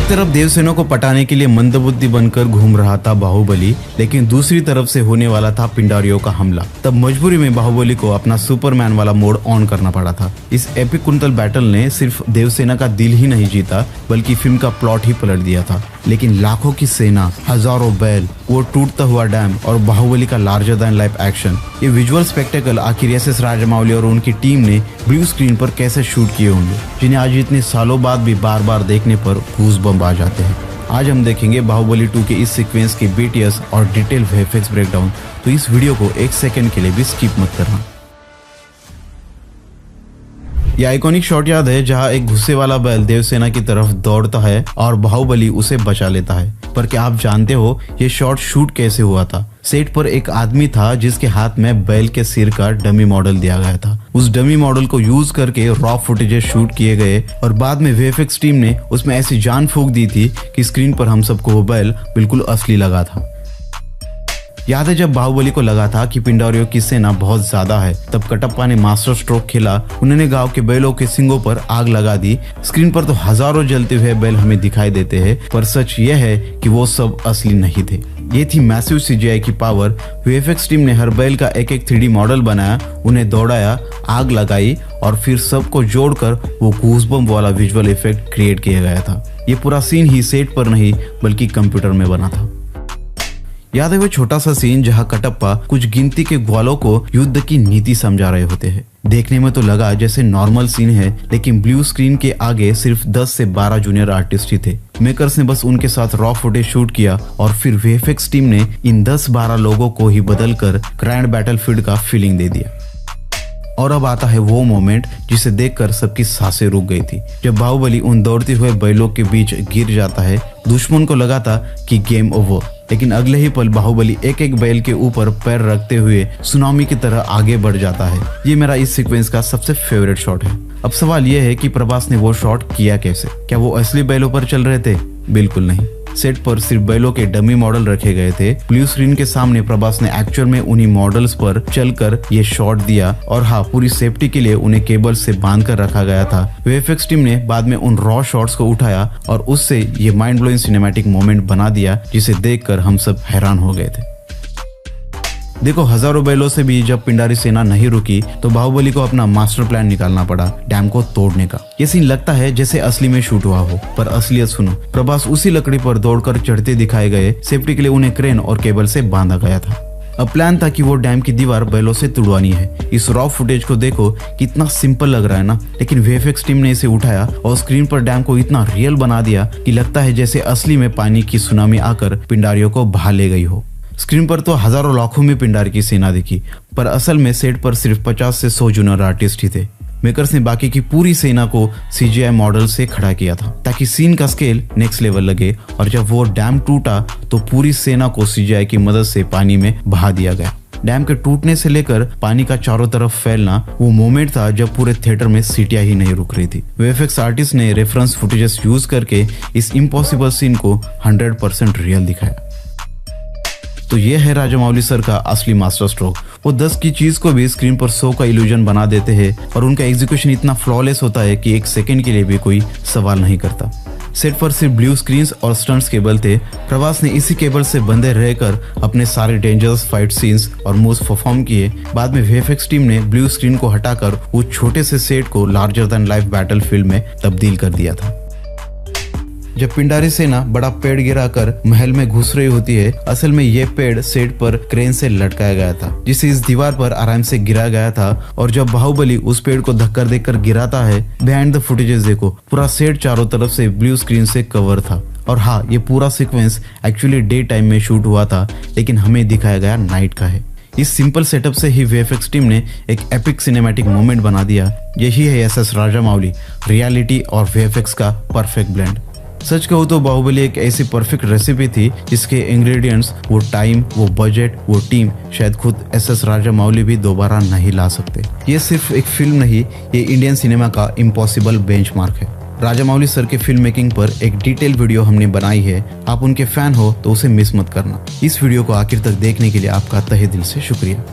एक तरफ देवसेना को पटाने के लिए मंदबुद्धि बनकर घूम रहा था बाहुबली, लेकिन दूसरी तरफ से होने वाला था पिंडारियों का हमला। तब मजबूरी में बाहुबली को अपना सुपरमैन वाला मोड ऑन करना पड़ा था। इस एपिक कुंतल बैटल ने सिर्फ देवसेना का दिल ही नहीं जीता, बल्कि फिल्म का प्लॉट ही पलट दिया था। लेकिन लाखों की सेना, हजारों बैल, वो टूटता हुआ डैम और बाहुबली का लार्जर दैन लाइफ एक्शन, ये विजुअल स्पेक्टेकल आखिर एस.एस. राजामौली और उनकी टीम ने ब्लू स्क्रीन पर कैसे शूट किए होंगे, जिन्हें आज इतने सालों बाद भी बार बार देखने पर गूज़बम्प आ जाते हैं। आज हम देखेंगे बाहुबली 2 के इस सीक्वेंस की BTS और डिटेल VFX ब्रेकडाउन, तो इस वीडियो को एक सेकंड के लिए भी स्किप मत करना। यह आइकॉनिक शॉट याद है जहां एक गुस्से वाला बैल देवसेना की तरफ दौड़ता है और बाहुबली उसे बचा लेता है। पर क्या आप जानते हो ये शॉट शूट कैसे हुआ था? सेट पर एक आदमी था जिसके हाथ में बैल के सिर का डमी मॉडल दिया गया था। उस डमी मॉडल को यूज करके रॉ फुटेजेस शूट किए गए और बाद में VFX टीम ने उसमें ऐसी जान फूंक दी थी कि स्क्रीन पर हम सबको वो बैल बिल्कुल असली लगा था। याद है जब बाहुबली को लगा था कि पिंडारियों की सेना बहुत ज्यादा है, तब कटप्पा ने मास्टर स्ट्रोक खेला। उन्होंने गांव के बैलों के सिंगों पर आग लगा दी। स्क्रीन पर तो हजारों जलते हुए बैल हमें दिखाई देते हैं, पर सच ये है कि वो सब असली नहीं थे। ये थी मैसिव CGI की पावर। VFX टीम ने हर बैल का एक 3D मॉडल बनाया, उन्हें दौड़ाया, आग लगाई और फिर सबको जोड़कर वो गूज़बम्प वाला विजुअल इफेक्ट क्रिएट किया गया था। ये पूरा सीन ही सेट पर नहीं बल्कि कंप्यूटर में बना था। याद है वो छोटा सा सीन जहां कटप्पा कुछ गिनती के ग्वालों को युद्ध की नीति समझा रहे होते हैं। देखने में तो लगा जैसे नॉर्मल सीन है, लेकिन ब्लू स्क्रीन के आगे सिर्फ 10 से 12 जूनियर आर्टिस्ट ही थे। मेकर्स ने बस उनके साथ रॉ फुटेज शूट किया और फिर VFX टीम ने इन 10-12 लोगों को ही बदलकर ग्रैंड बैटलफील्ड का फीलिंग दे दिया। और अब आता है वो मोमेंट जिसे देखकर सबकी सांसें रुक गई थी, जब बाहुबली उन दौड़ते हुए बैलों के बीच गिर जाता है। दुश्मन को लगा था कि गेम ओवर, लेकिन अगले ही पल बाहुबली एक बैल के ऊपर पैर रखते हुए सुनामी की तरह आगे बढ़ जाता है। ये मेरा इस सीक्वेंस का सबसे फेवरेट शॉट है। अब सवाल ये है कि प्रभास ने वो शॉट किया कैसे? क्या वो असली बैलों पर चल रहे थे? बिल्कुल नहीं। सेट पर सिर्फ बैलों के डमी मॉडल रखे गए थे। ब्लू स्क्रीन के सामने प्रभास ने एक्चुअल में उन्हीं मॉडल्स पर चलकर ये शॉट दिया और हाँ, पूरी सेफ्टी के लिए उन्हें केबल से बांध कर रखा गया था। VFX टीम ने बाद में उन रॉ शॉट्स को उठाया और उससे ये माइंड ब्लोइंग सिनेमैटिक मोमेंट बना दिया, जिसे देखकर हम सब हैरान हो गए थे। देखो, हजारों बैलों से भी जब पिंडारी सेना नहीं रुकी तो बाहुबली को अपना मास्टर प्लान निकालना पड़ा डैम को तोड़ने का। ये सीन लगता है जैसे असली में शूट हुआ हो, पर असलियत सुनो। प्रभास उसी लकड़ी पर दौड़कर चढ़ते दिखाए गए। सेफ्टी के लिए उन्हें क्रेन और केबल से बांधा गया था। अब प्लान था कि वो डैम की दीवार बैलों से तुड़वानी है। इस रॉ फुटेज को देखो, कितना सिंपल लग रहा है ना, लेकिन VFX टीम ने इसे उठाया और स्क्रीन पर डैम को इतना रियल बना दिया कि लगता है जैसे असली में पानी की सुनामी आकर पिंडारियों को बहा ले गई हो। स्क्रीन पर तो हजारों लाखों में पिंडारी की सेना दिखी, पर असल में सेट पर सिर्फ 50 से 100 जूनियर आर्टिस्ट ही थे। मेकर्स ने बाकी की पूरी सेना को CGI मॉडल से खड़ा किया था ताकि सीन का स्केल नेक्स्ट लेवल लगे, और जब वो डैम टूटा तो पूरी सेना को CGI की मदद से पानी में बहा दिया गया। डैम के टूटने से लेकर पानी का चारों तरफ फैलना वो मोमेंट था जब पूरे थिएटर में सीटियां ही नहीं रुक रही थी। VFX आर्टिस्ट ने रेफरेंस फुटेजेस यूज करके इस इम्पॉसिबल सीन को 100% रियल दिखाया। तो ये है राजामौली सर का असली मास्टर स्ट्रोक। वो 10 की चीज को भी स्क्रीन पर 100 का इल्यूजन बना देते हैं और उनका एग्जीक्यूशन इतना फ्लॉलेस होता है कि एक सेकंड के लिए भी कोई सवाल नहीं करता। सेट पर सिर्फ ब्लू स्क्रीन्स और स्टंट्स केबल थे। प्रभास ने इसी केबल से बंधे रहकर अपने सारे डेंजरस फाइट सीन्स और मूव्स परफॉर्म किए। बाद में VFX टीम ने ब्लू स्क्रीन को हटाकर उस छोटे से सेट को लार्जर दैन लाइफ बैटलफील्ड में तब्दील कर दिया था। जब पिंडारी सेना बड़ा पेड़ गिराकर महल में घुस रही होती है, असल में ये पेड़ सेट पर क्रेन से लटकाया गया था, जिसे इस दीवार पर आराम से गिरा गया था। और जब बाहुबली उस पेड़ को धक्का देकर गिराता है, बिहाइंड द फुटेजेस देखो, पूरा सेट चारों तरफ से ब्लू स्क्रीन से कवर था। और हाँ, ये पूरा सीक्वेंस एक्चुअली डे टाइम में शूट हुआ था, लेकिन हमें दिखाया गया नाइट का है। इस सिंपल सेटअप से ही VFX टीम ने एक एपिक सिनेमैटिक मोमेंट बना दिया। यही है एस.एस. राजामौली, रियलिटी और VFX का परफेक्ट ब्लेंड। सच कहूँ तो बाहुबली एक ऐसी परफेक्ट रेसिपी थी जिसके इंग्रेडिएंट्स, वो टाइम, वो बजट, वो टीम शायद खुद एस.एस. राजामौली भी दोबारा नहीं ला सकते। ये सिर्फ एक फिल्म नहीं, ये इंडियन सिनेमा का इम्पॉसिबल बेंचमार्क है। राजामौली सर के फिल्म मेकिंग पर एक डिटेल वीडियो हमने बनाई है। आप उनके फैन हो तो उसे मिस मत करना। इस वीडियो को आखिर तक देखने के लिए आपका तहे दिल से शुक्रिया।